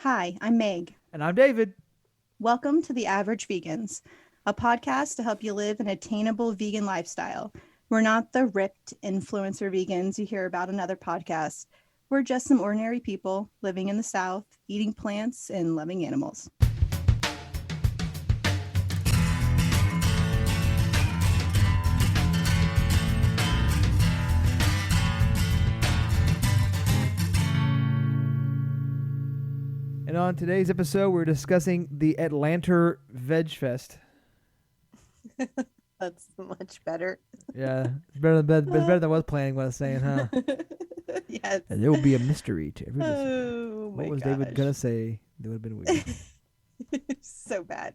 Hi, I'm Meg. And I'm David. Welcome to The Average Vegans, a podcast to help you live an attainable vegan lifestyle. We're not the ripped influencer vegans you hear about in other podcasts. We're just some ordinary people living in the South, eating plants and loving animals. And on today's episode, we're discussing the Atlanta Veg Fest. That's much better. Yeah, it's better than I was planning what I was saying, huh? Yes. And there will be a mystery to every listener. Oh my What was gosh. David gonna say? That would have been weird. So bad.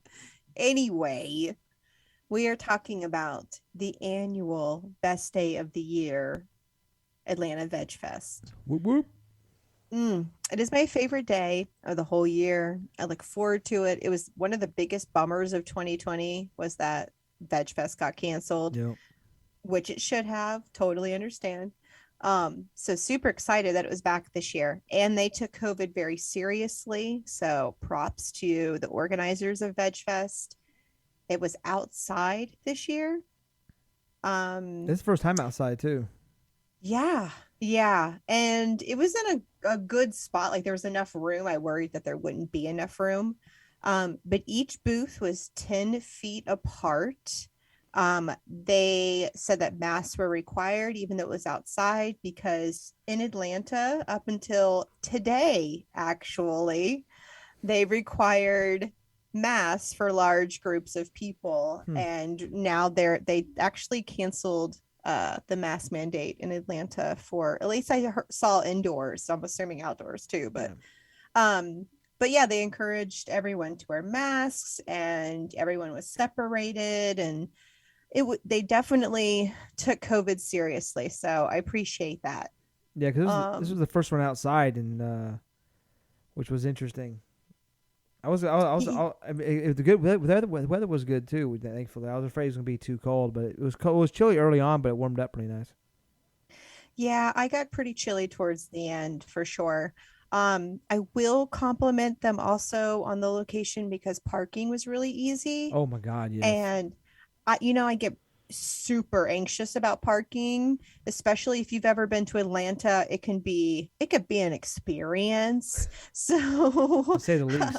Anyway, we are talking about the annual best day of the year, Atlanta Veg Fest. Whoop whoop. It is my favorite day of the whole year. I look forward to it. It was one of the biggest bummers of 2020 was that Veg Fest got canceled, Yep. which it should have. Totally understand. So super excited that it was back this year. And they took COVID very seriously. So props to the organizers of Veg Fest. It was outside this year. This is the first time outside too. Yeah, yeah. And it was in a good spot. Like there was enough room. I worried that there wouldn't be enough room. But each booth was 10 feet apart. They said that masks were required, even though it was outside, because in Atlanta, up until today, actually, they required masks for large groups of people. And now they actually canceled the mask mandate in Atlanta for at least I saw indoors. So I'm assuming outdoors too, but yeah, they encouraged everyone to wear masks and everyone was separated and they definitely took COVID seriously. So I appreciate that. Yeah, because this was the first one outside, and which was interesting. I mean, the good the weather was good too. Thankfully, I was afraid it was gonna be too cold, but it was cold. It was chilly early on, but it warmed up pretty nice. Yeah, I got pretty chilly towards the end for sure. I will compliment them also on the location because parking was really easy. Oh my God, yes. And I get super anxious about parking, especially if you've ever been to Atlanta. It could be an experience. To So say the least.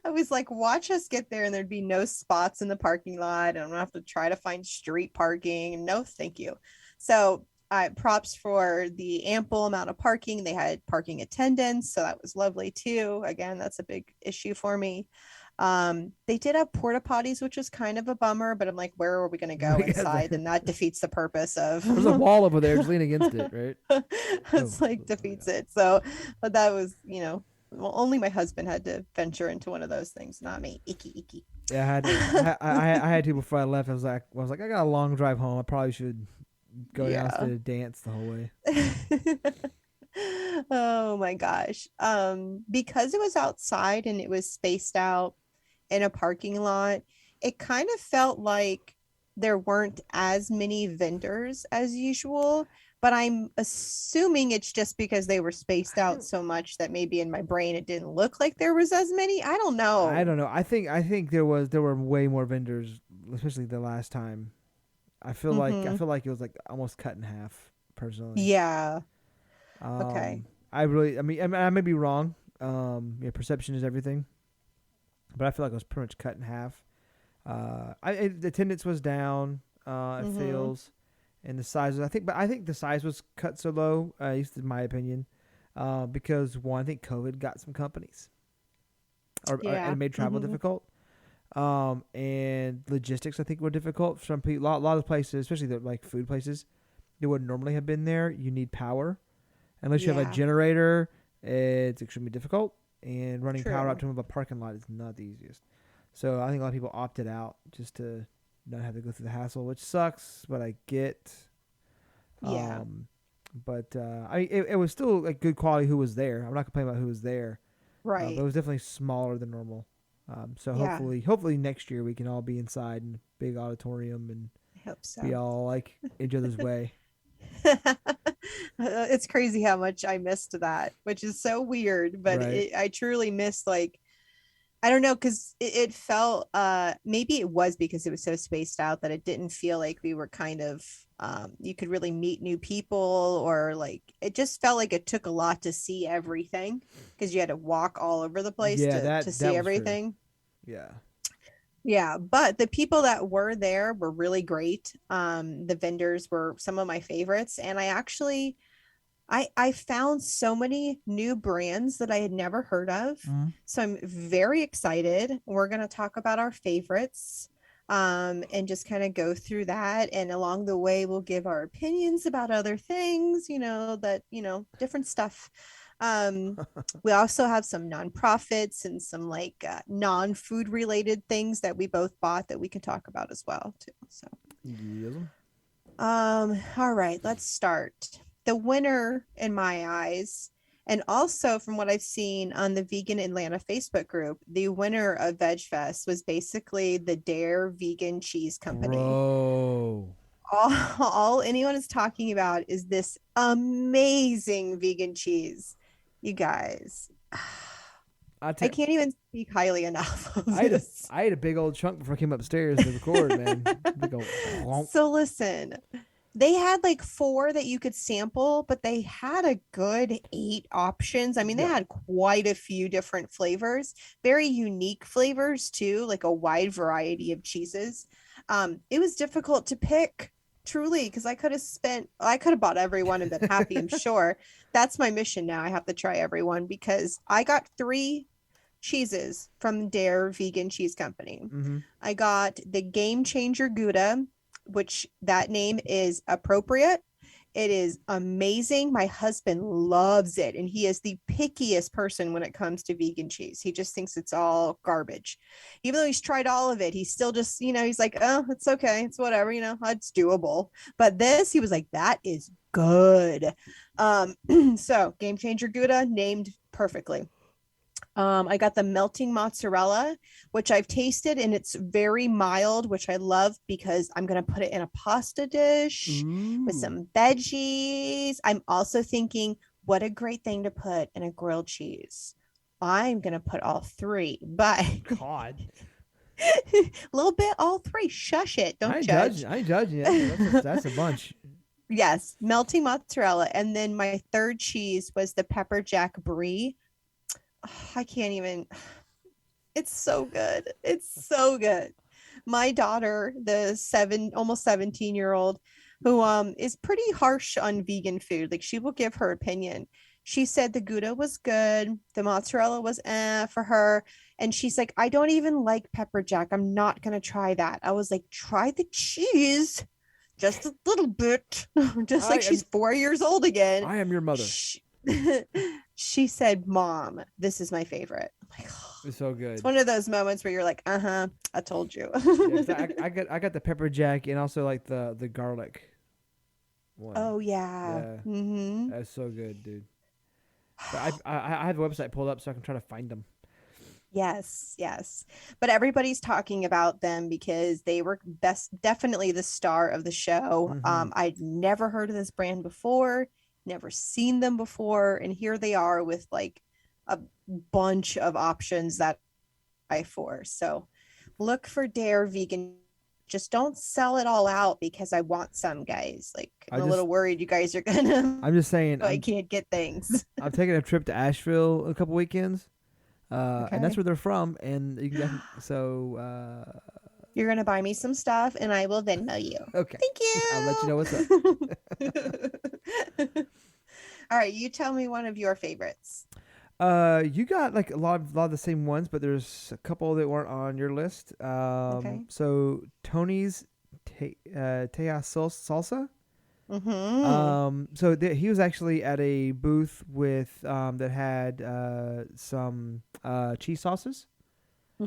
I was like, watch us get there and there'd be no spots in the parking lot. And I'm gonna have to try to find street parking. No, thank you. So props for the ample amount of parking. They had parking attendants, so that was lovely too. Again, that's a big issue for me. They did have porta potties, which was kind of a bummer, but I'm like, where are we going to go inside? And that defeats the purpose of There's a wall over there. Just lean against it, right? it's like defeats it. So, but that was, well, only my husband had to venture into one of those things, not me. Icky. Yeah, I had to before I left. I got a long drive home. I probably should go Yeah. downstairs to dance the whole way. Oh my gosh. Because it was outside and it was spaced out in a parking lot, it kind of felt like there weren't as many vendors as usual, but I'm assuming it's just because they were spaced out so much that maybe in my brain it didn't look like there was as many. I don't I know. don't know. I think there were way more vendors, especially the last time. I Mm-hmm. feel like it was like almost cut in half. Personally, Yeah. Okay. I may be wrong. Yeah, perception is everything, but I feel like it was pretty much cut in half. The attendance was down. It Mm-hmm. feels, and the size. I think the size was cut so low. At least in my opinion, because one, I think COVID got some companies, and Yeah. it made travel Mm-hmm. difficult. And logistics I think were difficult. Some people, a lot of places, especially the like food places, that would normally have been there. You need power, unless you have a Yeah. generator. It's extremely difficult, and running power up True. to a parking lot is not the easiest. So I think a lot of people opted out just to not have to go through the hassle, which sucks, but I get. Yeah. Um, but it was still like good quality who was there. I'm not complaining about who was there, but Right. it was definitely smaller than normal. So Yeah. hopefully next year we can all be inside in a big auditorium and I hope be so. all like each other's way. It's crazy how much I missed that, which is so weird, but Right. I truly missed like I don't know because it felt maybe it was because it was so spaced out that it didn't feel like we were kind of you could really meet new people or like it just felt like it took a lot to see everything because you had to walk all over the place Yeah, to that see was true. everything. Yeah. Yeah, but the people that were there were really great. The vendors were some of my favorites, and I found so many new brands that I had never heard of. Mm. So I'm very excited. We're going to talk about our favorites and just kind of go through that. And along the way, we'll give our opinions about other things, different stuff. Um, we also have some nonprofits and some like non-food related things that we both bought that we can talk about as well too. So Yes. all right, let's start. The winner in my eyes, and also from what I've seen on the Vegan Atlanta Facebook group, the winner of Veg Fest was basically the Dare Vegan Cheese Company. Bro. All anyone is talking about is this amazing vegan cheese. You guys, I I t- can't even speak highly enough of I had a this. I ate a big old chunk before I came upstairs to record, man. Big old whomp. So listen, they had like four that you could sample, but they had a good eight options. I mean, they Yeah. had quite a few different flavors, very unique flavors too, like a wide variety of cheeses. It was difficult to pick truly because I could have bought every one and been happy, I'm sure. That's my mission now. I have to try everyone because I got three cheeses from Dare Vegan Cheese Company. Mm-hmm. I got the Game Changer Gouda, which that name is appropriate. It is amazing. My husband loves it, and he is the pickiest person when it comes to vegan cheese. He just thinks it's all garbage. Even though he's tried all of it, he's still just, he's like, oh, it's okay. It's whatever, it's doable. But this, he was like, that is good. Um, so Game Changer Gouda named perfectly. I got the melting mozzarella, which I've tasted and it's very mild, which I love because I'm going to put it in a pasta dish with Ooh. some veggies. I'm also thinking, what a great thing to put in a grilled cheese. I'm going to put all three, but God. a little bit all three. Shush it. I Don't ain't judging. judge. I ain't judging you. That's a bunch. Yes, melting mozzarella. And then my third cheese was the pepper jack brie. Oh, I can't even. It's so good. It's so good. My daughter, the almost 17-year-old, who is pretty harsh on vegan food, like she will give her opinion. She said the Gouda was good, the mozzarella was for her, and she's like, I don't even like pepper jack. I'm not gonna try that. I was like, try the cheese, just a little bit, just I like she's am 4 years old again. I am your mother. She, she said, Mom, this is my favorite. I'm like, It's so it's good. one of those moments where you're like, uh-huh, I told you. Yeah, 'cause I got the pepper jack and also like the garlic one. Oh yeah. Yeah, Mm-hmm. that's so good, dude. But I have the website pulled up so I can try to find them. Yes, yes. But everybody's talking about them because they were definitely the star of the show. Mm-hmm. I'd never heard of this brand before, never seen them before, and here they are with like a bunch of options that I for. So look for Dare Vegan. Just don't sell it all out because I want some, guys. Like I I'm a just little worried you guys are gonna I'm just saying I can't get things. I'm taking a trip to Asheville in a couple weekends, and that's Okay. where they're from, and you can so You're gonna buy me some stuff and I will Venmo you. okay, Thank I'll let you know what's up. you. All right, you tell me one of your favorites. You got like a lot of the same ones, but there's a couple that weren't on your list. Okay. So Tony's Teja Salsa. Mm-hmm. So he was actually at a booth with that had some cheese sauces.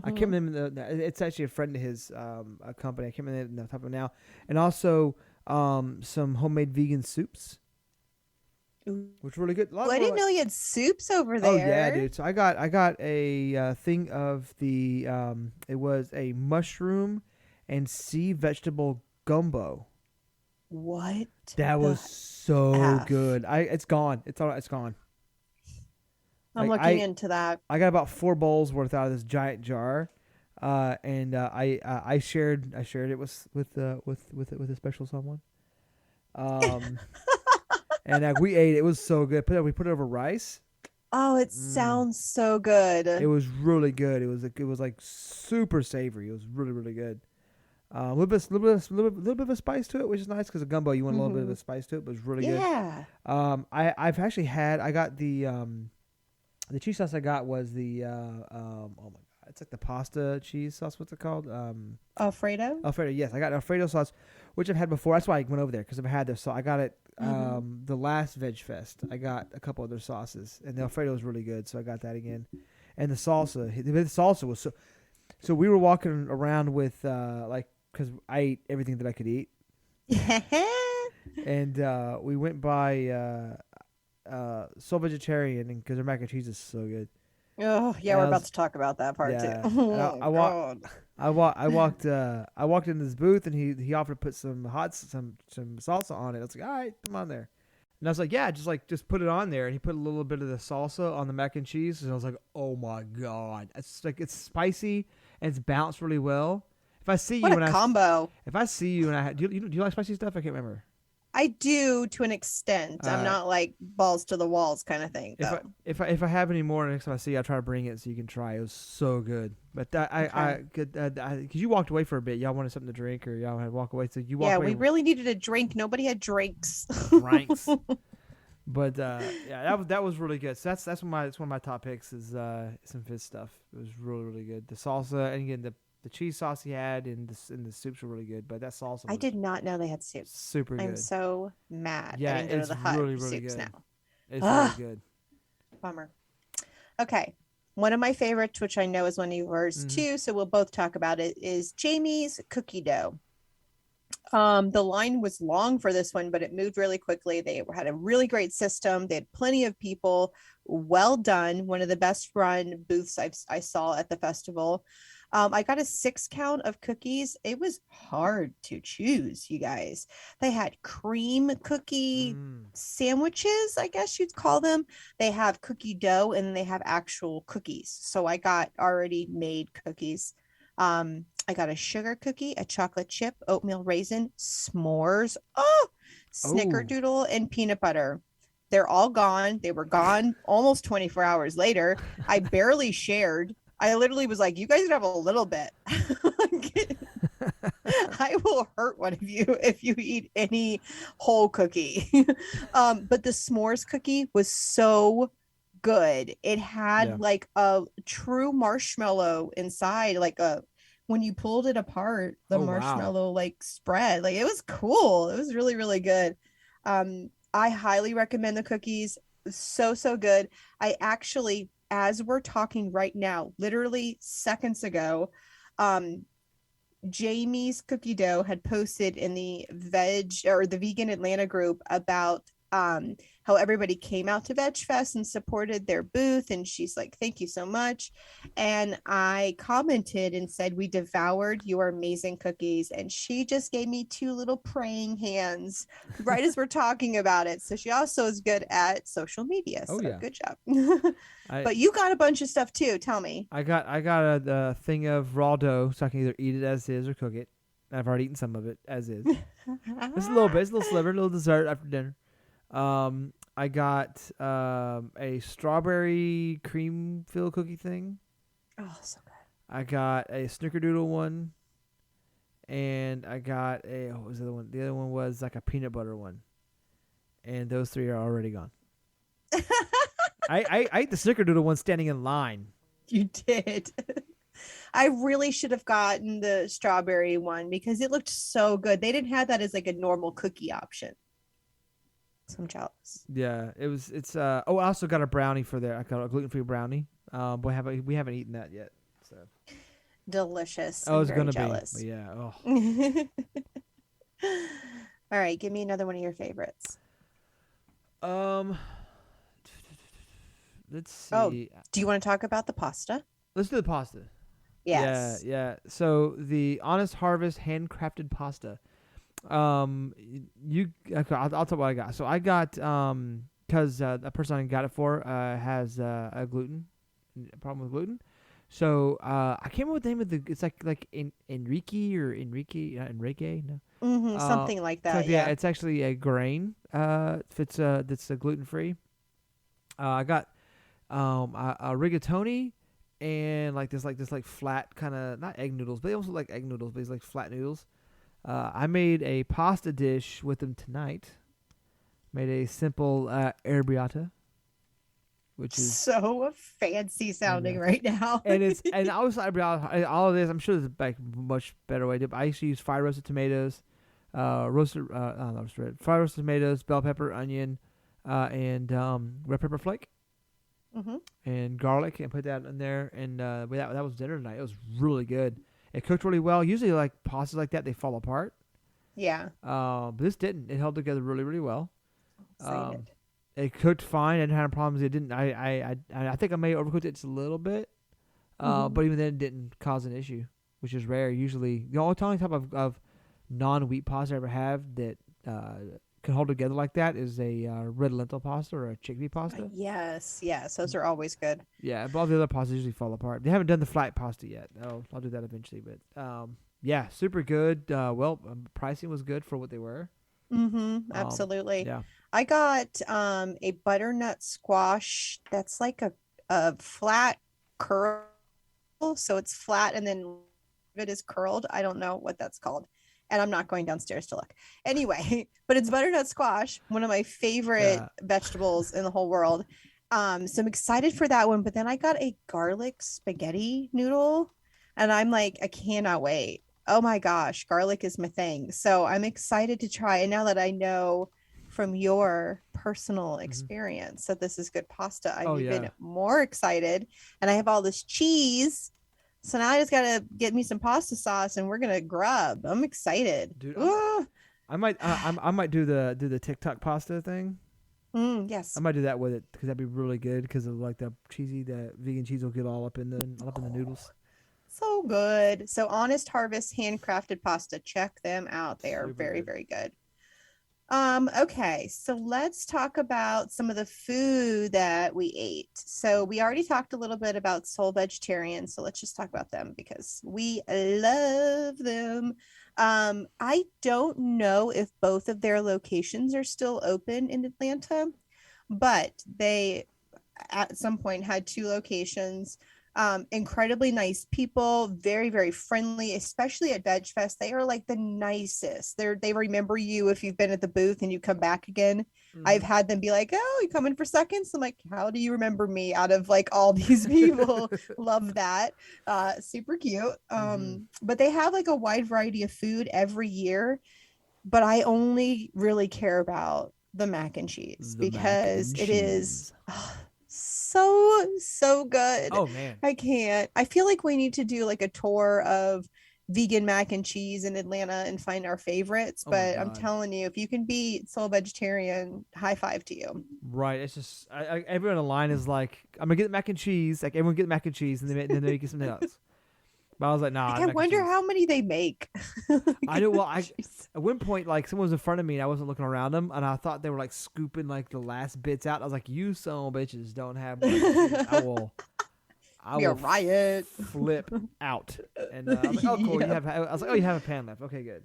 I can't Mm-hmm. remember it's actually a friend of his a company. I can't remember the top of it now, and also some homemade vegan soups, Ooh, which were really good. A lot of I them were didn't like, know you had soups over oh yeah, there. dude. So I got a thing of the it was a mushroom and sea vegetable gumbo. What That was the so F? good. It's gone. It's all right. It's gone. I'm Like looking into that. I got about 4 bowls worth out of this giant jar, and I shared it with a special someone. Um, and we ate it. It was so good. We put it over rice. Oh, it Mm, sounds so it good. was really good. It was like super savory. It was really really good. Little bit of a spice to it, which is nice because a gumbo you want a little bit of Hmm. a spice to it, but it's really good. Yeah. I've actually had I got the cheese sauce I got was the oh my god, it's like the pasta cheese sauce. What's it called? Alfredo. Alfredo. Yes, I got Alfredo sauce, which I've had before. That's why I went over there because I've had this. So I got it Hmm. the last Veg Fest. I got a couple other sauces, and the Alfredo was really good, so I got that again. And the salsa was so. So we were walking around with because I ate everything that I could eat, and we went by Soul Vegetarian, and because their mac and cheese is so good. Oh, yeah, And we're I about was to talk about that part too. yeah, and Oh God. I walked in this booth, and he offered to put some salsa on it. I was like, all right, come on there. And I was like, yeah, just put it on there. And he put a little bit of the salsa on the mac and cheese, and I was like, oh my god, it's spicy and it's balanced really well. If I see What you a when I combo. if I see you and do you like spicy stuff? I can't remember. I do to an extent. I'm Uh, not like balls to the walls kind of thing if I though. if I have any more next time I see you, I'll try to bring it so you can try. It was so good. But Okay. I could because you walked away for a bit. Y'all wanted something to drink, or y'all had to walk away. So you walked Yeah, away we really needed a drink. Nobody had drinks. drinks. But yeah, that was really good. So that's one of my top picks is some fish stuff. It was really really good. The salsa and again the cheese sauce he had and the soups were really good. But that salsa I was did not know they had soup. super I'm good. so mad. I Yeah, didn't go to it's the hut really for really soups good. now. It's really Ugh, good. bummer. Okay. One of my favorites, which I know is one of yours Hmm. too, so we'll both talk about it, is Jamie's cookie dough. The line was long for this one, but it moved really quickly. They had a really great system. They had plenty of people. Well done. One of the best run booths I saw at the festival. I got a 6 count of cookies. It was hard to choose, you guys. They had cream cookie Mm. sandwiches, I guess you'd call them. They have cookie dough and they have actual cookies. So I got already made cookies. I got a sugar cookie, a chocolate chip, oatmeal raisin, s'mores, oh, Oh. snickerdoodle, and peanut butter. They're all gone. They were gone almost 24 hours later. I barely shared. I literally was like, you guys can have a little bit. I will hurt one of you if you eat any whole cookie. But the s'mores cookie was so good. It Yeah. had like a true marshmallow inside, like a when you pulled it apart, the Oh wow. marshmallow like spread. Like it was cool. It was really, really good. I highly recommend the cookies. So, so good. I actually, as we're talking right now, literally seconds ago, um, Jamie's cookie dough had posted in the veg or the vegan Atlanta group about how everybody came out to Veg Fest and supported their booth. And she's like, thank you so much. And I commented and said, we devoured your amazing cookies. And she just gave me 2 little praying hands right as we're talking about it. So she also is good at social media. Oh So yeah. good job. I But you got a bunch of stuff too. Tell me. I got a thing of raw dough, so I can either eat it as is or cook it. I've already eaten some of it as is. It's a little bit, it's a little sliver, a little dessert after dinner. I got a strawberry cream filled cookie thing. Oh, so good. I got a snickerdoodle one, and I got a what was the other one? The other one was like a peanut butter one, and those three are already gone. I ate the snickerdoodle one standing in line. You did. I really should have gotten the strawberry one because it looked so good. They didn't have that as like a normal cookie option. So I'm jealous. Yeah, it's. Oh, I also got a brownie for there. I got a gluten free brownie. We haven't eaten that yet. So Delicious. I I'm was very gonna be, but jealous. yeah. Oh. All right, give me another one of your favorites. Um. Let's Oh, see. do you want to talk about the pasta? Let's do the pasta. Yeah, Yes. yeah. So the Honest Harvest handcrafted pasta. Okay, I'll tell you what I got. So I got because the person I got it for has a gluten a problem with gluten. So I can't remember what the name of the. It's Enrique or Enrique, not Enrique. No. Something like So that. yeah, Yeah. it's actually a grain. If it's that's gluten free. I got a rigatoni and like flat kind of not egg noodles, but they also like egg noodles, but it's like flat noodles. I made a pasta dish with them tonight. Made a simple arrabbiata, which is So fancy sounding arrabbiata, right now. and also arrabbiata. All of this, I'm sure there's like much better way to. I used to use fire roasted tomatoes, not roasted, fire roasted tomatoes, bell pepper, onion, and red pepper flake Hmm. and garlic, and put that in there. And that was dinner tonight. It was really good. It cooked really well. Usually, like pastas like that, they fall apart. Yeah. But this didn't. It held together really, really well. Um, Excited. it cooked fine. I didn't have problems. It didn't. I think I may have overcooked it just a little bit. Hmm. But even then, it didn't cause an issue, which is rare. Usually, the only type of non-wheat pasta I ever have that can hold together like that is a red lentil pasta or a chickpea pasta. Yes. Yes. Those are always good. Yeah, but all the other pastas usually fall apart. They haven't done the flat pasta yet. I'll do that eventually. But yeah, super good. Pricing was good for what they were. Absolutely. Yeah. I got a butternut squash that's like a flat curl. So it's flat and then it is curled. I don't know what that's called. And I'm not going downstairs to look. Anyway, but it's butternut squash, one of my favorite Yeah. vegetables in the whole world. So I'm excited for that one. But then I got a garlic spaghetti noodle, and I'm like, I cannot wait. Oh my gosh, garlic is my thing. So I'm excited to try. And now that I know from your personal Hmm. experience that this is good pasta, I'm Oh even yeah, more excited. And I have all this cheese. So now I just gotta get me some pasta sauce and we're gonna grub. I'm excited. dude. Ooh. I might do the TikTok pasta thing. I Yes. might do that with it because that'd be really good because of like the vegan cheese will get all up in the noodles. So good. So Honest Harvest handcrafted pasta. Check them out. They are Super very, good. very good. Okay, so let's talk about some of the food that we ate. So we already talked a little bit about Soul Vegetarian, so let's just talk about them because we love them. I don't know if both of their locations are still open in Atlanta, but they at some point had two locations. Incredibly nice people, very, very friendly, especially at Veg Fest. They are like the nicest. They remember you if you've been at the booth and you come back again. I've Hmm. had them be like, "Oh, you coming for seconds?" I'm like, "How do you remember me out of like all these people?" Love that. Super cute. Hmm. But they have like a wide variety of food every year, but I only really care about the mac and cheese The mac because and it is cheese. so good. Oh man. I can't. I feel like we need to do like a tour of vegan mac and cheese in Atlanta and find our favorites. Oh my But I'm god. telling you, if you can beat Soul Vegetarian, high five to you. Right. It's just everyone in the line is like, I'm gonna get mac and cheese. Like everyone get mac and cheese, and then they get something else. But I was like, nah, Like I mac and wonder cheese. how many they make. I knew. Well, I Jeez. at one point like someone was in front of me and I wasn't looking around them, and I thought they were like scooping like the last bits out. I was like, you son of bitches don't have mac and cheese. I Be a will riot. flip out. And I was like, oh cool, you Yep. have. I was like, oh, you have a pan left. Okay, good.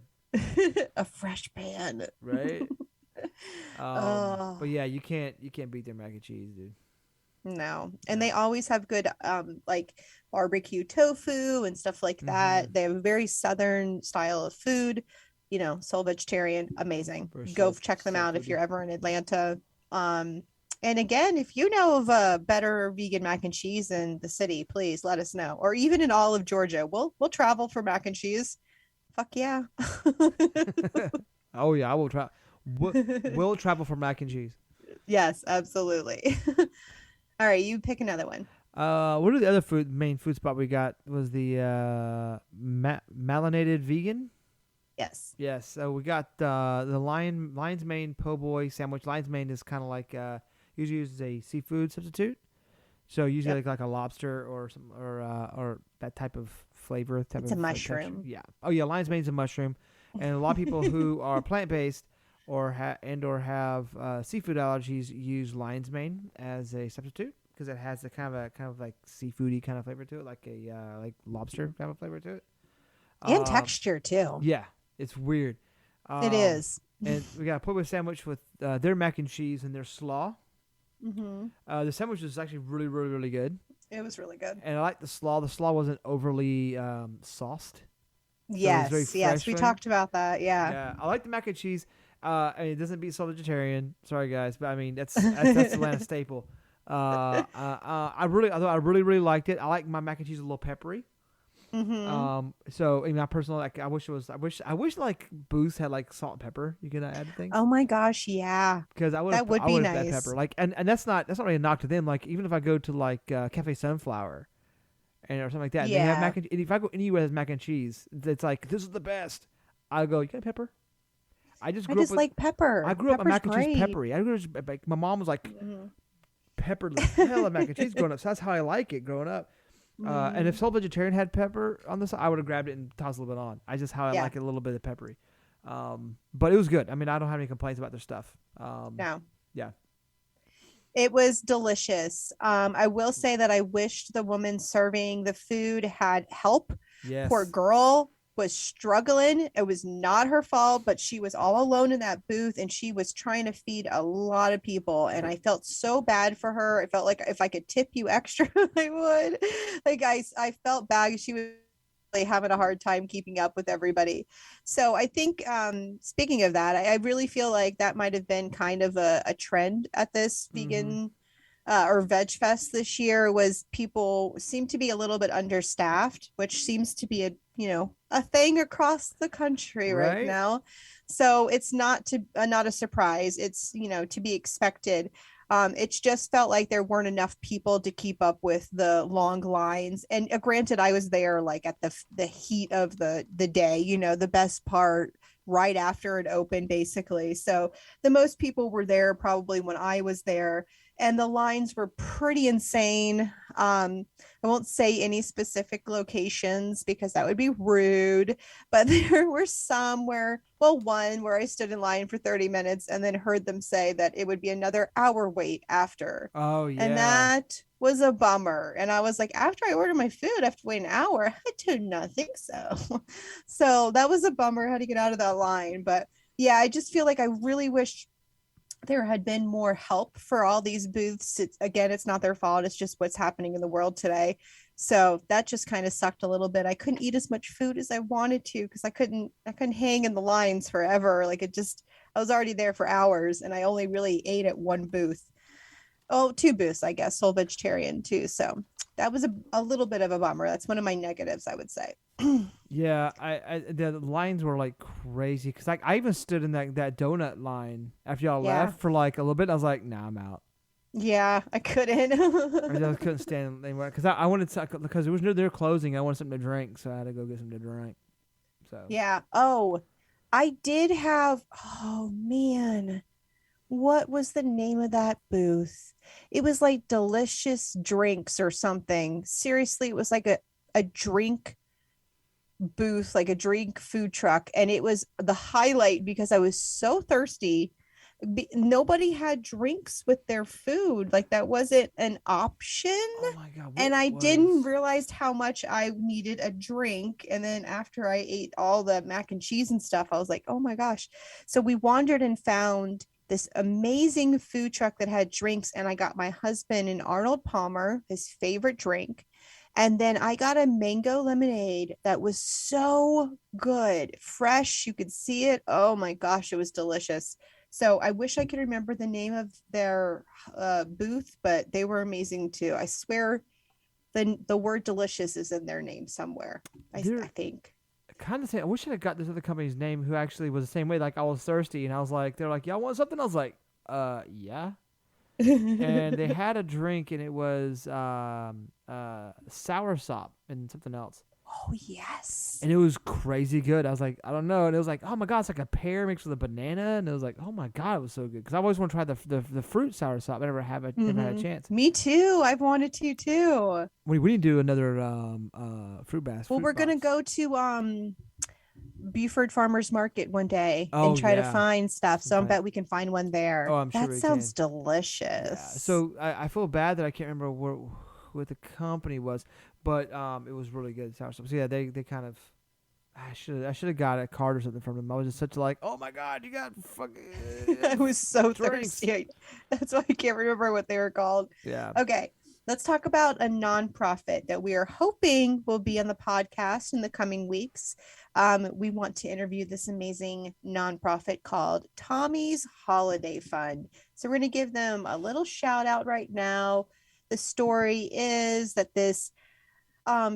A fresh pan. Right. But Oh, yeah, you can't beat their mac and cheese, dude. no. And they No. always have good like barbecue tofu and stuff like Mm-hmm. that. They have a very southern style of food. Soul vegetarian, amazing. For Go soul check them soul out if foodie. you're ever in Atlanta. Um and again, if you know of a better vegan mac and cheese in the city, please let us know. Or even in all of Georgia. We'll travel for mac and cheese. Fuck yeah. Oh yeah, I will try. Will travel for mac and cheese. Yes, absolutely. All right, you pick another one. What are the other main food spot we got? Was the malinated vegan? Yes. Yes. So we got the lion's mane po' boy sandwich. Lion's mane is kind of like usually used as a seafood substitute. So usually Yep. like a lobster or that type of flavor, type It's a of texture. mushroom. Yeah. Oh yeah, lion's mane is a mushroom. And a lot of people who are plant based or have seafood allergies use lion's mane as a substitute because it has a kind of like seafoody kind of flavor to it, like a like lobster kind of flavor to it. And Um, texture too. yeah, it's weird. It Um, is. and we got a Polish sandwich with their mac and cheese and their slaw. Hmm. The sandwich was actually really, really, really good, It was really good. and I like the slaw. The slaw wasn't overly sauced, so it was very Yes, yes, fresh we feeling. talked about that. Yeah. Yeah, I like the mac and cheese. I mean, it doesn't beat soul vegetarian. Sorry, guys, but I mean that's Atlanta staple. I really, really liked it. I like my mac and cheese a little peppery. Hmm. So I mean, I personally like. I wish like booths had like salt and pepper. You can add to things Oh my gosh, yeah. because That would I be would have add nice. pepper. Like, and that's not really a knock to them. Like, even if I go to like Cafe Sunflower and or something like that, and they have Yeah. mac and if I go anywhere that's mac and cheese, it's like this is the best. I go, you got pepper? I just I grew up just with like I pepper. grew up on Pepper's mac and cheese great. peppery. Like my mom was like Hmm. pepper the hell of mac and cheese growing up. So that's how I like it growing up. And if Hmm. Soul Vegetarian had pepper on this, I would have grabbed it and tossed a little bit on. I just how I Yeah. like it a little bit of peppery. But it was good. I mean, I don't have any complaints about their stuff. No. Yeah. It was delicious. I will say that I wished the woman serving the food had help. Poor Yes. girl was struggling. It was not her fault, but she was all alone in that booth and she was trying to feed a lot of people. And I felt so bad for her. I felt like if I could tip you extra, I would. I felt bad. She was really having a hard time keeping up with everybody. So I think, speaking of that, I really feel like that might have been kind of a trend at this Mm-hmm. vegan or veg fest this year was people seem to be a little bit understaffed, which seems to be a thing across the country right Right. now. So it's not a surprise. It's to be expected. It's just felt like there weren't enough people to keep up with the long lines. And granted, I was there like at the heat of the day, the best part right after it opened, basically. So the most people were there probably when I was there, and the lines were pretty insane. I won't say any specific locations because that would be rude, but there were some one where I stood in line for 30 minutes and then heard them say that it would be another hour wait after. Oh And yeah. that was a bummer. And I was like, after I order my food, I have to wait an hour. I do not think so. So that was a bummer how to get out of that line. But yeah, I just feel like I really wish there had been more help for all these booths. Again, it's not their fault. It's just what's happening in the world today. So that just kind of sucked a little bit. I couldn't eat as much food as I wanted to because I couldn't hang in the lines forever. Like I was already there for hours and I only really ate at one booth. Oh, two booths, I guess, Soul Vegetarian too. So that was a little bit of a bummer. That's one of my negatives, I would say. Yeah. I the lines were like crazy because like I even stood in that donut line after y'all Yeah. left for like a little bit. And I was like, nah, I'm out. Yeah, I I couldn't. just couldn't stand anymore because I wanted to because it was near their closing. I wanted something to drink, so I had to go get something to drink. So Yeah. Oh, I did have, oh man, what was the name of that booth? It was like delicious drinks or something. Seriously, it was like a drink booth, like a drink food truck. And it was the highlight because I was so thirsty. Nobody had drinks with their food. Like that wasn't an option. oh my god, And what I didn't was? realize how much I needed a drink. And then after I ate all the mac and cheese and stuff, I was like, oh my gosh. So we wandered and found this amazing food truck that had drinks. And I got my husband an Arnold Palmer, his favorite drink. And then I got a mango lemonade that was so good, fresh. You could see it. Oh my gosh, it was delicious. So I wish I could remember the name of their booth, but they were amazing too. I swear the word delicious is in their name somewhere. I They're think. kind of saying. I wish I had got this other company's name who actually was the same way. Like I was thirsty and I was like, they're like, y'all want something? I was like, yeah. And they had a drink and it was sour sop and something else. Oh yes. And it was crazy good. I was like, I don't know. And it was like, oh my god, it's like a pear mixed with a banana. And it was like, oh my god, it was so good. Because I always want to try the fruit sour sop. I never had a Hmm. chance. Me too. I've wanted to too. We need to do another fruit Well, fruit we're gonna box. go to Buford Farmers Market one day and Oh try to yeah, find stuff. some So I kind. bet we can find one Oh, there. I'm sure That we sounds can. Yeah. delicious. So I feel bad that I can't remember what the company was, but it was really good sour stuff. So yeah, they kind of. I should have got a card or something from them. I was just such like, oh my god, you got I fucking was so drinks. thirsty. That's why I can't remember what they were called. Yeah. Okay, let's talk about a nonprofit that we are hoping will be on the podcast in the coming weeks. We want to interview this amazing nonprofit called Tommy's Holiday Fund. So we're going to give them a little shout out right now. The story is that this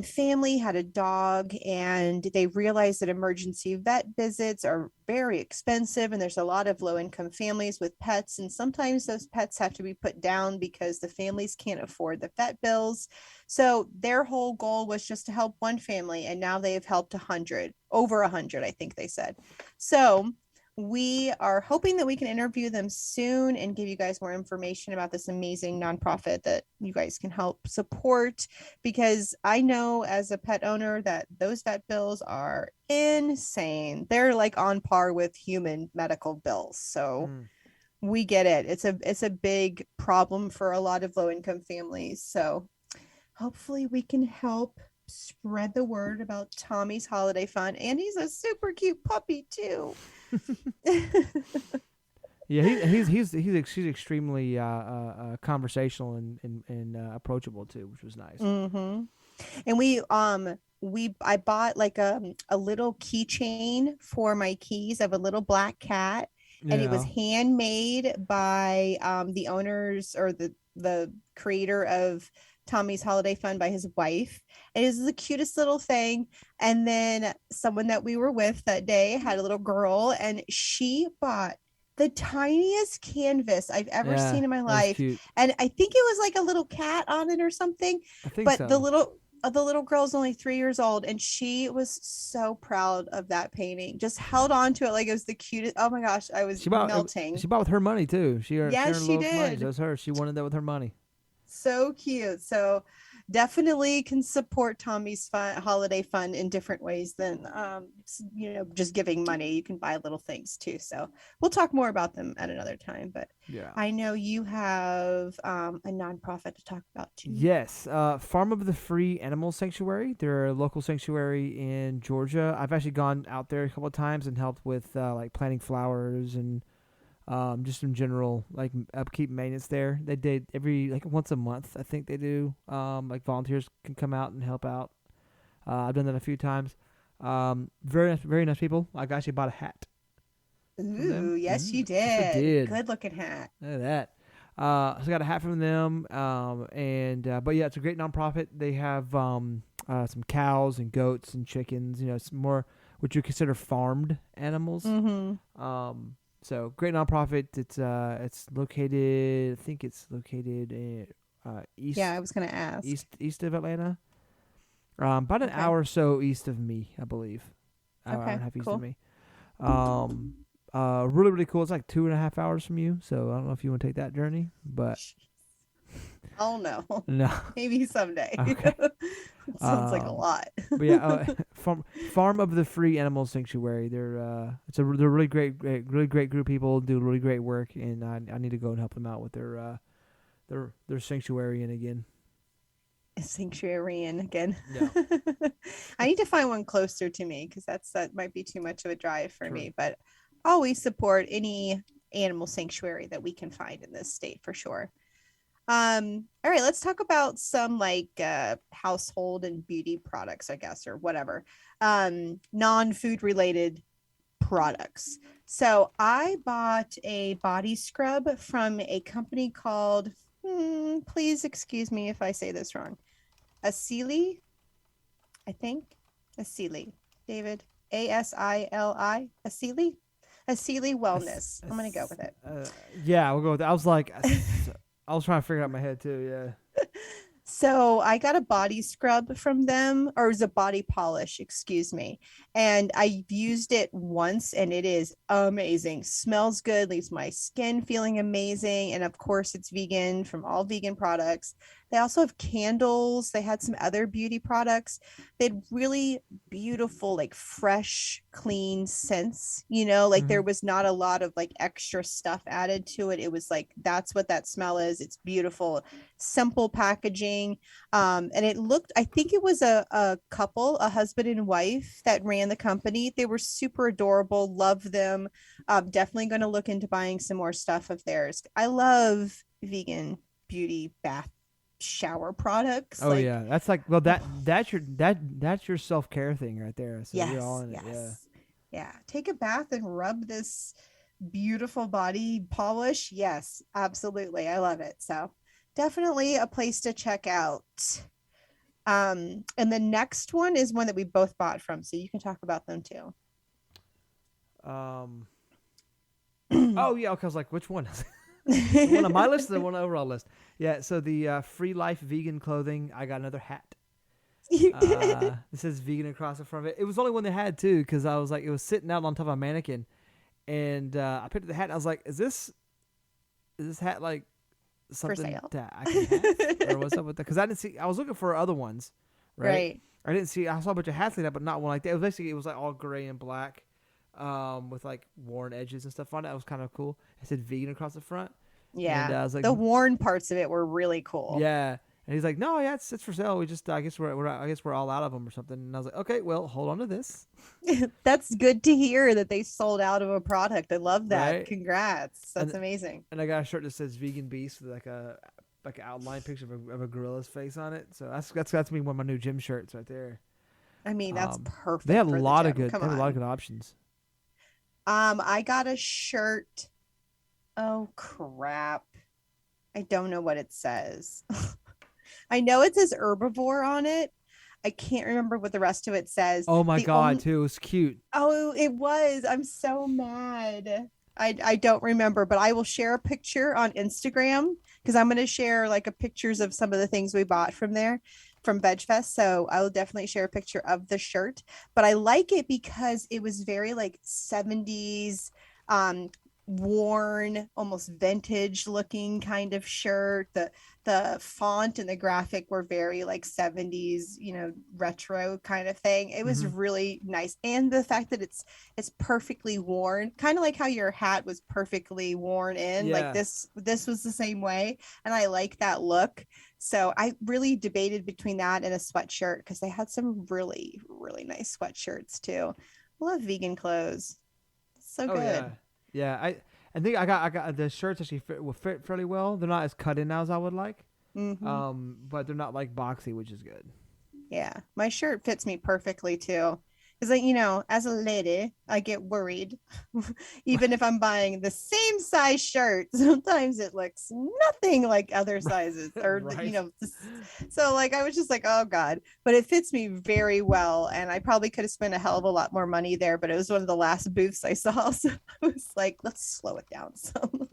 family had a dog and they realized that emergency vet visits are very expensive and there's a lot of low income families with pets and sometimes those pets have to be put down because the families can't afford the vet bills. So their whole goal was just to help one family and now they have helped 100, over 100 I think they said. So we are hoping that we can interview them soon and give you guys more information about this amazing nonprofit that you guys can help support, because I know as a pet owner that those vet bills are insane. They're like on par with human medical bills. So Mm. we get it. It's a big problem for a lot of low income families. So hopefully we can help spread the word about Tommy's Holiday Fund. And he's a super cute puppy too. Yeah, he's extremely conversational and approachable too, which was nice. Mm-hmm. And we I bought like a little keychain for my keys of a little black cat, and it was Yeah. handmade by the owners or the creator of Tommy's Holiday Fund by his wife. And it was the cutest little thing. And then someone that we were with that day had a little girl, and she bought the tiniest canvas I've ever Yeah, seen in my that was life. cute. And I think it was like a little cat on it or something, I think but so. the little girl's only 3 years old and she was so proud of that painting, just held on to it like it was the cutest. Oh my gosh, I was She bought melting. she bought with her money too. She Yes, earned a she little money. did. That's her. She wanted that with her money. So cute. So definitely can support Tommy's holiday fund in different ways than just giving money. You can buy little things too. So we'll talk more about them at another time. But Yeah. I know you have a nonprofit to talk about too. Yes, Farm of the Free Animal Sanctuary. They're a local sanctuary in Georgia. I've actually gone out there a couple of times and helped with like planting flowers and just in general like upkeep maintenance there. They did every like once a month. I think they do. Like volunteers can come out and help out. I've done that a few times. Very nice people. I actually bought a hat from them. Ooh, yes, you Yes, I did. did. Good looking hat. Look at that. So I got a hat from them. And but yeah, it's a great nonprofit. They have some cows and goats and chickens. You know, some more what you consider farmed animals. Mm-hmm. So great nonprofit. It's located. I think it's located in Yeah, I was gonna ask. east of Atlanta. About an Okay. hour or so east of me, I believe. Hour and Okay. a half east of Cool. me. Um, really cool. It's like 2.5 hours from you, so I don't know if you want to take that journey, but Oh no. no. Maybe someday. Okay. Sounds like a Um, lot. but yeah, Farm of the Free Animal Sanctuary. They're really really great group of people. Do really great work, and I need to go and help them out with their sanctuary and again. Sanctuarian again. Yeah. I need to find one closer to me because that might be too much of a drive for True. me. But always support any animal sanctuary that we can find in this state for sure. All right, let's talk about some like household and beauty products, I guess, or whatever. Non-food related products. So I bought a body scrub from a company called, please excuse me if I say this wrong, Asili, I think. Asili. David. Asili. Asili. Asili As- Wellness. I'm gonna go as- with it. uh, yeah, we'll go with that. I was trying to figure out in my head too. Yeah. So I got a body scrub from them, or it was a body polish, excuse me. And I've used it once and it is amazing. Smells good, leaves my skin feeling amazing. And of course, it's vegan from all vegan products. They also have candles. They had some other beauty products. They had really beautiful, like fresh, clean scents. Like Mm-hmm. there was not a lot of like extra stuff added to it. It was like that's what that smell is. It's beautiful, simple packaging. And it looked, I think it was a couple, a husband and wife that ran the company. They were super adorable. Love them. Definitely going to look into buying some more stuff of theirs. I love vegan beauty bath shower products. Oh Like, yeah, that's like well oh, that's your self care thing right there. So you're all yes, in it. Yeah. yes. Yeah. Take a bath and rub this beautiful body polish. Yes, absolutely. I love it. So definitely a place to check out. And the next one is one that we both bought from, so you can talk about them too. Um. Oh yeah. Okay. I was like, which one? The one on my list, or the one on the overall list. Yeah. So the Free Life vegan clothing. I got another hat. It says vegan across the front of it. It was the only one they had too, because I was like, it was sitting out on top of a mannequin, and I picked up the hat. And I was like, is this hat like For something sale. that I can have, or what's up with that? Because I didn't see. I was looking for other ones, right? Right. I didn't see. I saw a bunch of hats like that, but not one like that. It was like all gray and black, with like worn edges and stuff on it. It was kind of cool. It said vegan across the front, and Yeah. I was like, The worn parts of it were really cool. yeah. And he's like, no, yeah, it's for sale. We just, I guess we're all out of them or something. And I was like, okay, well, hold on to this, That's good to hear that they sold out of a product. I love that. right? Congrats. That's And amazing. and I got a shirt that says vegan beast with like an outline picture of a gorilla's face on it. So that's me one of my new gym shirts right there. I mean, that's They had perfect a for the lot of gym. good, Come they had a lot of on. good options. I got a shirt. Oh crap. I don't know what it says. I know it says herbivore on it. I can't remember what the rest of it says. Oh my The god, only too, it was cute. Oh, it was. I'm so mad. I don't remember, but I will share a picture on Instagram because I'm going to share like a pictures of some of the things we bought from there from Veg Fest. So I will definitely share a picture of the shirt. But I like it because it was very like 70s, um, worn, almost vintage looking kind of shirt. The font and the graphic were very like 70s, retro kind of thing. It was Hmm. really nice. And the fact that it's perfectly worn, kind of like how your hat was perfectly worn in, like Yeah. this was the same way. And I like that look. So I really debated between that and a sweatshirt because they had some really, really nice sweatshirts too. I love vegan clothes. So Oh good. yeah. Yeah. I think I got the shirts actually will fit fairly well. They're not as cut in now as I would like. Hmm. But they're not like boxy, which is good. Yeah, my shirt fits me perfectly too. Because, as a lady, I get worried. Even if I'm buying the same size shirt, sometimes it looks nothing like other sizes, or, Right. so like I was just like, oh God, but it fits me very well. And I probably could have spent a hell of a lot more money there, but it was one of the last booths I saw. So I was like, let's slow it down some.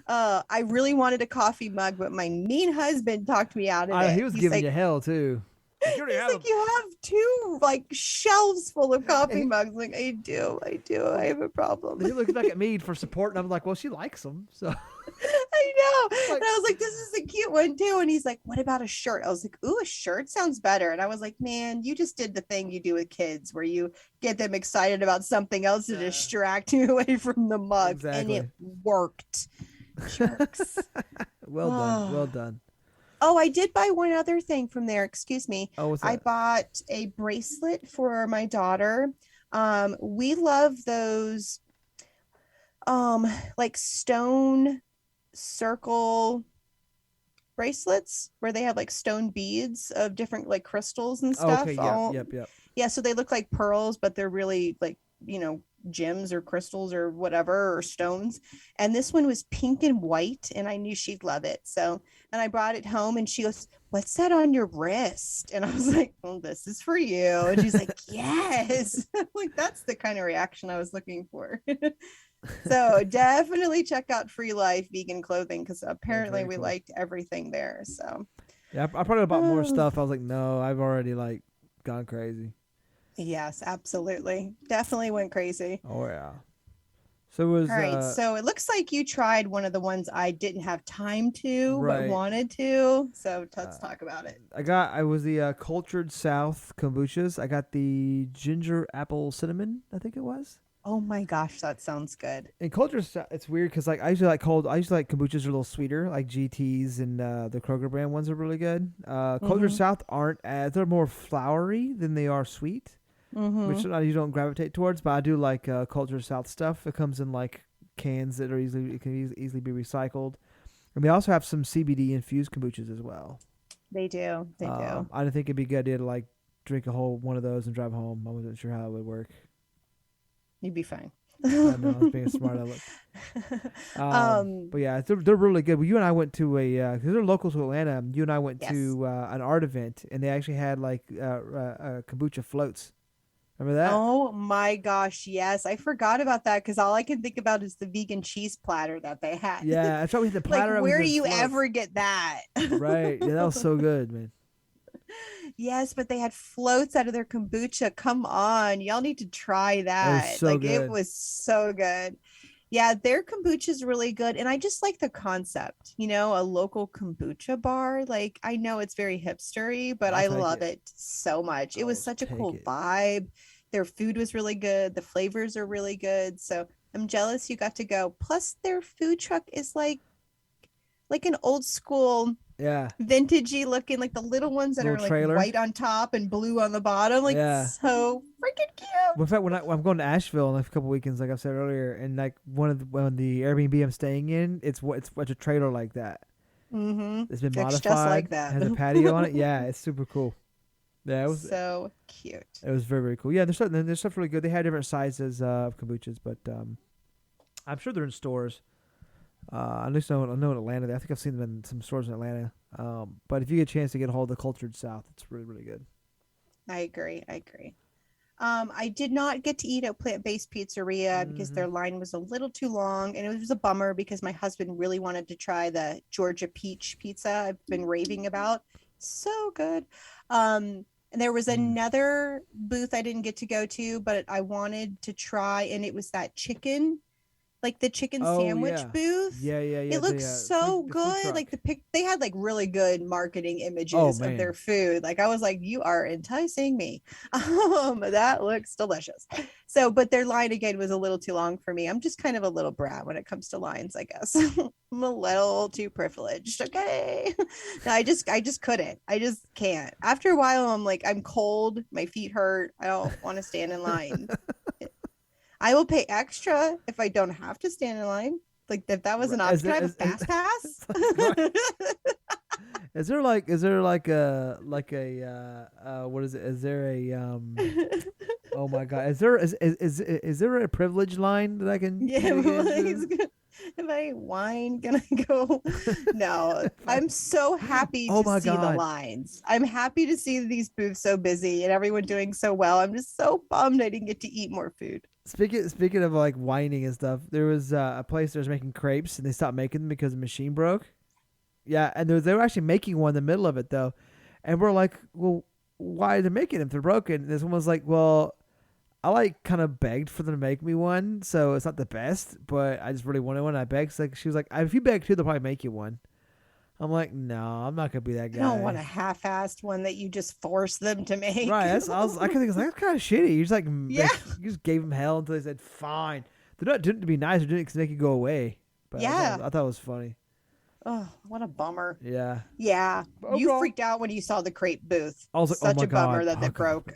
I really wanted a coffee mug, but my mean husband talked me out of I it. he was He's giving like, you hell too. Like, you already He's have like, a you have two like shelves full of and coffee he, mugs. Like, I do. well, I have a problem. he looks back at me for support, and I'm like, well, she likes them, so I know. it's And like, I was like, this is a cute one too. And he's like, what about a shirt? I was like, ooh, a shirt sounds better. And I was like, man, you just did the thing you do with kids where you get them excited about something else to distract you away from the mug. And it exactly. worked. Jerks. Well done, well Oh. done. Oh, I did buy one other thing from there. Excuse me. Oh, what's I that? bought a bracelet for my daughter. We love those um like stone circle bracelets where they have like stone beads of different like crystals and Oh, okay, stuff. yep, All yep, yep. Yeah, so they look like pearls, but they're really like, gems or crystals or whatever or stones. And this one was pink and white, and I knew she'd love it. So, and I brought it home, and she goes, "What's that on your wrist?" And I was like, "Well, this is for you." And she's like, "Yes." Like that's the kind of reaction I was looking for. So definitely check out Free Life Vegan Clothing because That's apparently very we cool. liked everything there. So, Yeah, I probably bought more oh, stuff. I was like, no, I've already like gone crazy. yes, absolutely. Definitely went crazy. Oh yeah. So it All was right. So it looks like you tried one of the ones I didn't have time to, but right. wanted to. So Uh, let's talk about it. I was the cultured South kombuchas. I got the ginger apple cinnamon. I think it was. Oh my gosh, that sounds good. In cultured South, it's weird because like I usually like kombuchas are a little sweeter, like GTS and the Kroger brand ones are really good. Cultured Mm-hmm. South aren't as they're more flowery than they are sweet, which Mm-hmm. sometimes you don't gravitate towards. But I do like cultured South stuff. It comes in like cans that are easily it can easily be recycled. And they also have some CBD infused kombuchas as well. They do. They do. I didn't think it'd be a good idea to like drink a whole one of those and drive home. I wasn't sure how it would work. You'd be fine. I know I was being smart aleck. um, But yeah, they're really good. Well, you and I went to a because they're local to Atlanta. You and I went yes. to an art event, and they actually had like kombucha floats. Remember that? Oh my gosh, yes. I forgot about that because all I can think about is the vegan cheese platter that they had. Yeah, I thought we had the Like, platter. We where had do the you floats. ever get that? Right. Yeah, that was so good, man. Yes, but they had floats out of their kombucha. Come on. Y'all need to try It was that. so Like, it good. was so good. Yeah, their kombucha is really good. And I just like the concept, a local kombucha bar. Like, I know it's very hipstery, but I'll I take love it. it so much. It was I'll such a take cool it. vibe. Their food was really good. The flavors are really good. So I'm jealous you got to go. Plus, their food truck is like an old school Yeah. vintagey looking, like the little ones that Little are like trailer. white on top and blue on the bottom, like Yeah. so freaking Well, in cute. fact, I'm going to Asheville in a couple weekends, like I said earlier, and like when the Airbnb I'm staying in, it's a trailer like that. Mm-hmm. It's been Looks just like modified, that. has a patio on it. Yeah, it's super cool. Yeah, So cute. it was very very cool. Yeah, there's stuff really good. They had different sizes of kombuchas, but I'm sure they're in stores. At least I know in Atlanta. I think I've seen them in some stores in Atlanta. But if you get a chance to get a hold of the Cultured South, it's really really good. I agree. I agree. I did not get to eat at plant-based pizzeria because Hmm. their line was a little too long, and it was a bummer because my husband really wanted to try the Georgia peach pizza I've been raving about. So good. And there was Mm. another booth I didn't get to go to, but I wanted to try, and it was that chicken, like the chicken Oh sandwich yeah, booth. yeah. It looks so The food good. Like truck. they had like really good marketing Oh images of their man, food. Like I was like, you are enticing me. That looks delicious. So, but their line again was a little too long for me. I'm just kind of a little brat when it comes to lines, I guess. I'm a little too privileged. Okay. No, I just couldn't. I just can't. After a while, I'm like, I'm cold, my feet hurt. I don't want to stand in line. I will pay extra if I don't have to stand in line. Like if that was Right. an option, can I have a fast pass? Right. Is there like a what is it? Is there a oh my god, is there a privilege line that I can Yeah, get like, into? if I whine, can I go? No, If I- I'm so happy oh to my see the god. lines. I'm happy to see these booths so busy and everyone doing so well. I'm just so bummed I didn't get to eat more food. Speaking of like whining and stuff, there was a place that was making crepes and they stopped making them because the machine broke. Yeah, and they were actually making one in the middle of it though, and we're like, well, why are they making them if they're broken? And this one was like, well, I like kind of begged for them to make me one, so it's not the best, but I just really wanted one. I begged. So like, she was like, if you beg too, they'll probably make you one. I'm like, no, I'm not gonna be that I don't want guy. a half-assed one that you just force them to make. Right? I could think it's like that's kind of shitty. You just Yeah. you just gave them hell until they said fine. They're not doing it to be nice. They're doing it to make it go away. But Yeah. I thought it was funny. Oh, what a bummer. Yeah. Yeah. But You overall, freaked out when you saw the crepe booth. I was like, oh Such my a bummer god, that oh it god. broke.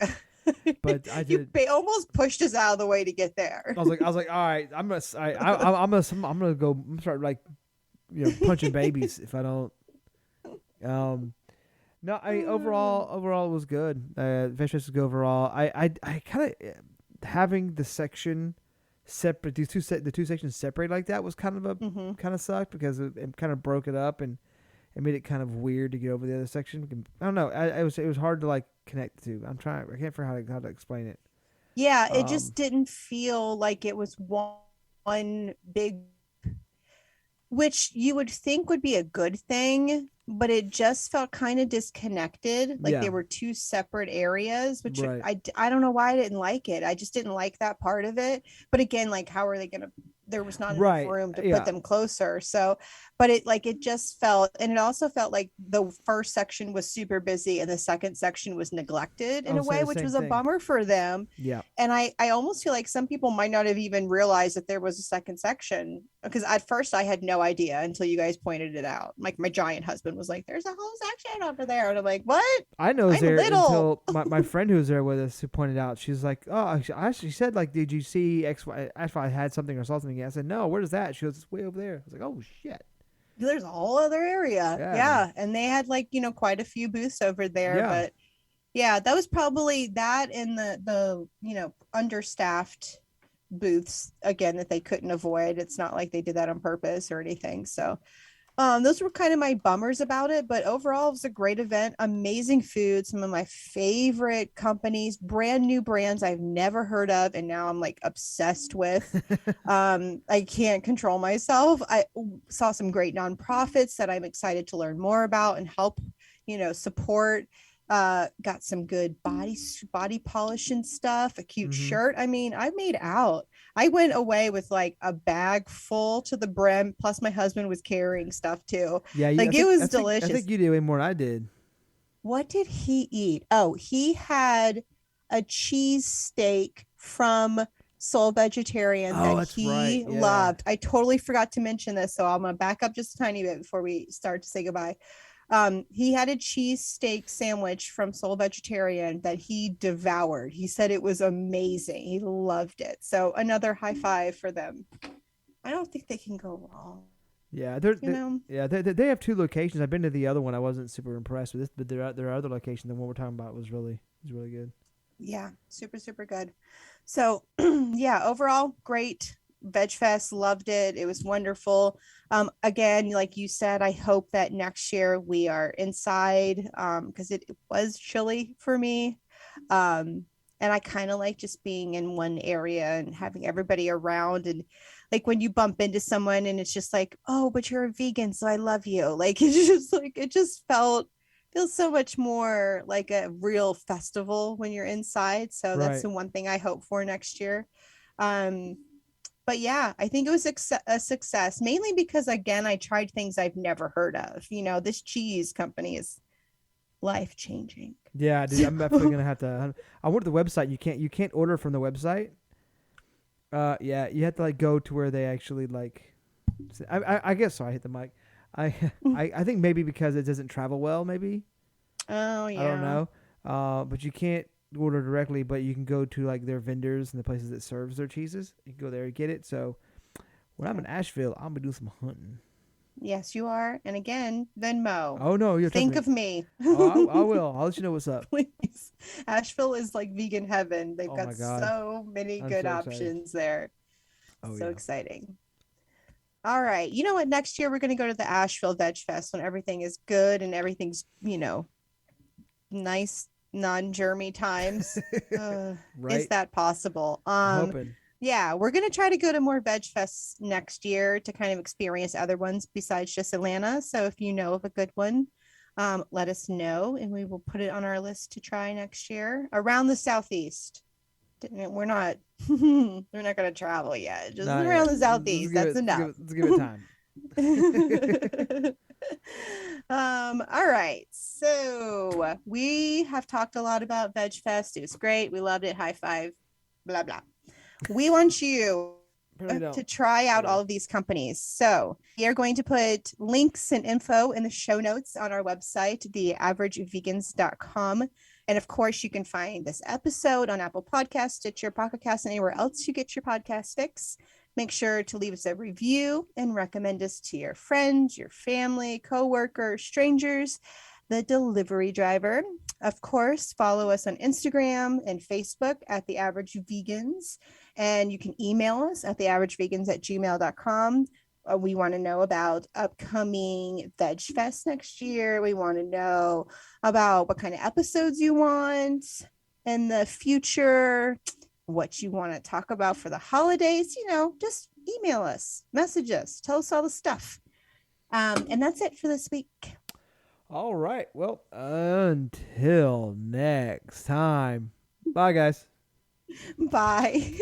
But I You did. almost pushed us out of the way to get there. I was like, all right, I'm gonna go. I'm gonna start like, punching babies if I don't. Um, no, overall it was good. Veg Fest was good overall. I kind of having the section separate. The two sections separate like that was kind of a Hmm. kind of sucked because it kind of broke it up and it made it kind of weird to get over the other section. I don't know. It was hard to like connect the two. I can't figure how to explain it. Yeah, it Um, just didn't feel like it was one big, which you would think would be a good thing, but it just felt kind of disconnected. Like yeah, they were two separate areas, which right. I don't know why I didn't like it. I just didn't like that part of it. But again, like, how are they going to there was not enough Right. room to put Yeah. them closer. So, but it just felt, and it also felt like the first section was super busy and the second section was neglected I in a was saying way, the which same was a thing. bummer for them. Yeah. And I almost feel like some people might not have even realized that there was a second section, because at first I had no idea until you guys pointed it out. Like my giant husband was like, "There's a whole section over there," and I'm like, "What? I know it was I'm there little." until my friend who was there with us who pointed out. She's like, "Oh, she said like, did you see X? Y? If I had something or saw something." I said, "No, where's that?" She goes, "It's way over there." I was like, "Oh shit." There's a whole other area. Yeah, man. Yeah, and they had like, quite a few booths over there, Yeah. but yeah, that was probably that, and the understaffed booths again that they couldn't avoid. It's not like they did that on purpose or anything. So those were kind of my bummers about it, but overall, it was a great event. Amazing food, some of my favorite companies, brand new brands I've never heard of, and now I'm like obsessed with. I can't control myself. I saw some great nonprofits that I'm excited to learn more about and help, support. Got some good body polish and stuff, a cute Mm-hmm. shirt. I mean, I made out. I went away with like a bag full to the brim, plus my husband was carrying stuff too. Yeah. I Like it think was delicious. you did way more than I did. What did he eat? Oh, he had a cheese steak from Soul Vegetarian Oh, that that's right. he Yeah. loved. I totally forgot to mention this, so I'm gonna back up just a tiny bit before we start to say goodbye. He had a cheese steak sandwich from Soul Vegetarian that he devoured. He said it was amazing. He loved it. So another high five for them. I don't think they can go wrong, Yeah. you know? yeah. They have two locations. I've been to the other one. I wasn't super impressed with this, but their other location, the one we're talking about, was really good. Yeah, super, super good. So, yeah, overall, great. Veg Fest, loved it. It was wonderful. Again, like you said, I hope that next year we are inside, because it was chilly for me. Um, and I kind of like just being in one area and having everybody around. And like when you bump into someone and it's just like, oh, but you're a vegan, so I love you. Like it's just like, it just feels so much more like a real festival when you're inside. So that's Right. the one thing I hope for next year. Um, but yeah, I think it was a success, mainly because again, I tried things I've never heard of. This cheese company is life changing. Yeah, dude. So I'm definitely gonna have to. I went to the website. You can't order from the website. Yeah, you have to like go to where they actually like. I guess so. I hit the mic. I I think maybe because it doesn't travel well. Maybe oh I don't yeah. know. But you can't order directly. But you can go to like their vendors and the places that serves their cheeses. You can go there and get it. So when I'm Yeah. in Asheville, I'm gonna do some hunting. Yes, you are. And again, Venmo. Oh no, you trust Think me. of me. Oh, I will. I'll let you know what's up. Please. Asheville is like vegan heaven. They've Oh my got god, so many I'm good so excited. options there. Oh So yeah. exciting. All right. You know what? Next year we're going to go to the Asheville Veg Fest when everything is good and everything's, nice non-germy times. Uh, is Right. that possible? I'm hoping. Yeah, we're going to try to go to more veg fests next year to kind of experience other ones besides just Atlanta. So if you know of a good one, let us know and we will put it on our list to try next year around the Southeast. We're not we're not going to travel yet. Just Not around yet. the Southeast. That's enough. Let's give it time. All right. So we have talked a lot about Veg Fest. It was great. We loved it. High five. Blah blah. We want you Apparently don't. to try Oh out well. all of these companies. So we are going to put links and info in the show notes on our website, theaveragevegans.com. And of course, you can find this episode on Apple Podcasts, Stitcher, Pocket Cast, and anywhere else you get your podcast fix. Make sure to leave us a review and recommend us to your friends, your family, coworkers, strangers, the delivery driver. Of course, follow us on Instagram and Facebook at The Average Vegans. And you can email us at theaveragevegans@gmail.com. We want to know about upcoming Veg Fest next year. We want to know about what kind of episodes you want in the future, what you want to talk about for the holidays. Just email us, message us, tell us all the stuff. And that's it for this week. All right. Well, until next time. Bye, guys. Bye.